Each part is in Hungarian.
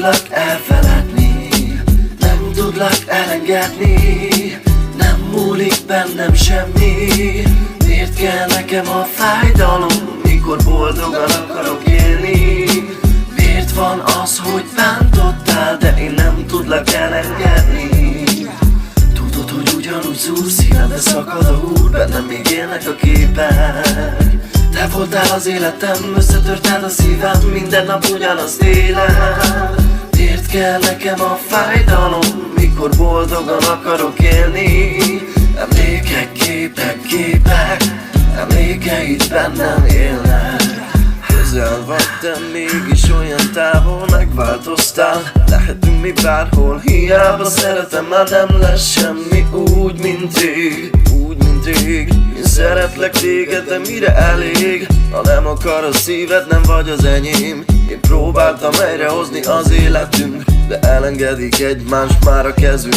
tudlak elfeledni, nem tudlak elengedni, nem múlik bennem semmi. Miért kell nekem a fájdalom, mikor boldogan akarok élni? Miért van az, hogy bántottál, de én nem tudlak elengedni? Tudod, hogy ugyanúgy szúr szíved, de szakad a húr, bennem még élnek a képek. Te voltál az életem, összetörted a szívem, minden nap ugyanazt élem. Miért kell nekem a fájdalom, mikor boldogan akarok élni? Emlékek, képek, emlékeid bennem élnek. Közel vagy, de mégis olyan távol, megváltoztál. Lehetünk mi bárhol, hiába szeretem, már nem lesz semmi úgy, mint rég. Én szeretlek téged, de mire elég? Ha nem akar a szíved, nem vagy az enyém. Én próbáltam helyrehozni az életünk, de elengedik egymást már a kezünk.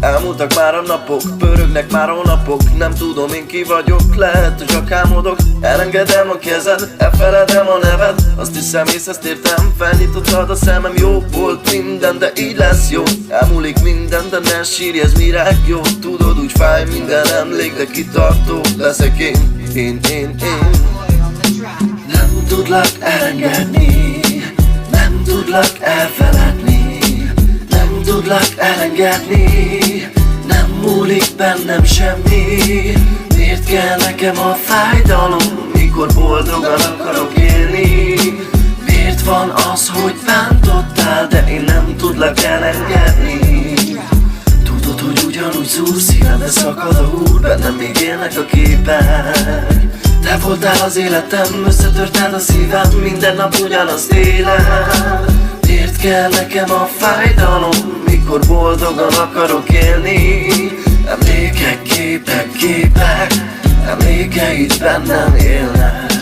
Elmúltak már a napok, pörögnek már a napok. Nem tudom én ki vagyok, lehet, hogy csak álmodok. Elengedem a kezed, elfeledem a neved. Azt hiszem ész, ezt értem, felnyitottad a szemem. Jó volt minden, de így lesz jó. Elmúlik minden, de ne sírj, ez mirák jó. Tudod, úgy fáj minden emlék, de kitartó leszek én. Nem tudlak elengedni, nem tudlak elfeledni, nem tudlak elengedni, nem múlik bennem semmi. Miért kell nekem a fájdalom, mikor boldogan akarok élni? Miért van az, hogy bántottál, de én nem tudlak elengedni? Tudod, hogy ugyanúgy szúr szíved, de szakad a húr, bennem még élnek a képek. Te voltál az életem, összetörted a szívem, minden nap ugyanazt élem. Miért kell nekem a fájdalom, mikor boldogan akarok élni? Emlékek, képek, emlékeid bennem élnek.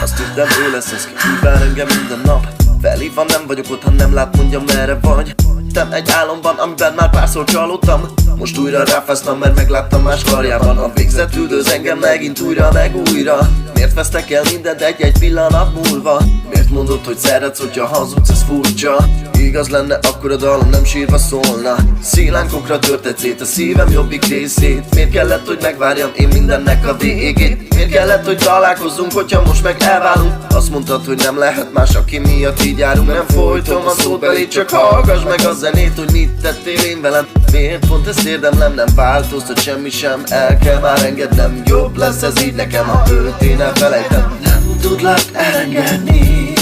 Azt hittem, ő lesz az, ki hívál engem minden nap. Felhívva nem vagyok ott, ha nem lát, mondja merre vagy. Tettem egy álomban, amiben már párszor csalódtam. Most újra ráfáztam, mert megláttam más karjában. A végzet üldöz engem megint újra, meg újra. Miért vesztek el mindent egy-egy pillanat múlva? Miért mondod, hogy szeretsz, hogyha hazudsz, ez furcsa? Igaz lenne, akkor a dalom nem sírva szólna. Szilánkokra törted szét a szívem jobbik részét. Miért kellett, hogy megvárjam én mindennek a végét? Miért kellett, hogy találkozzunk, hogyha most meg elválunk? Azt mondtad, hogy nem lehet más, aki miatt így járunk. Nem folytom a szót belé, csak hallgass meg a zenét, hogy mit tettél én velem. Miért pont ezt érdemlem, nem változtat semmi sem. El kell már engednem, jobb lesz ez így nekem, ha őt én elfelejtem. Nem tudlak elengedni,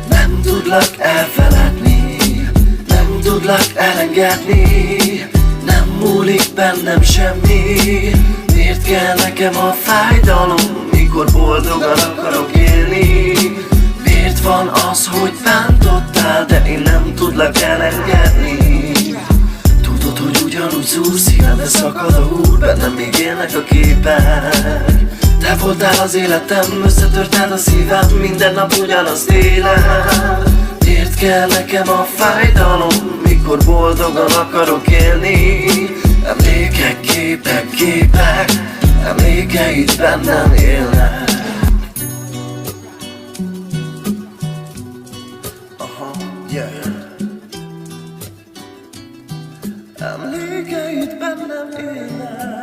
nem tudlak elfeledni, nem tudlak elengedni, nem múlik bennem semmi. Miért kell nekem a fájdalom, mikor boldogan akarok élni? Miért van az, hogy bántottál, de én nem tudlak elengedni? Tudod, hogy ugyanúgy szúr szíved, de szakad a húr, bennem még élnek a képek. Te voltál az életem, összetörted a szívem, minden nap ugyanazt élem. Miért kell nekem a fájdalom, mikor boldogan akarok élni? Emlékek, képek, emlékeid bennem élnek. Yeah. Emlékeid bennem élnek.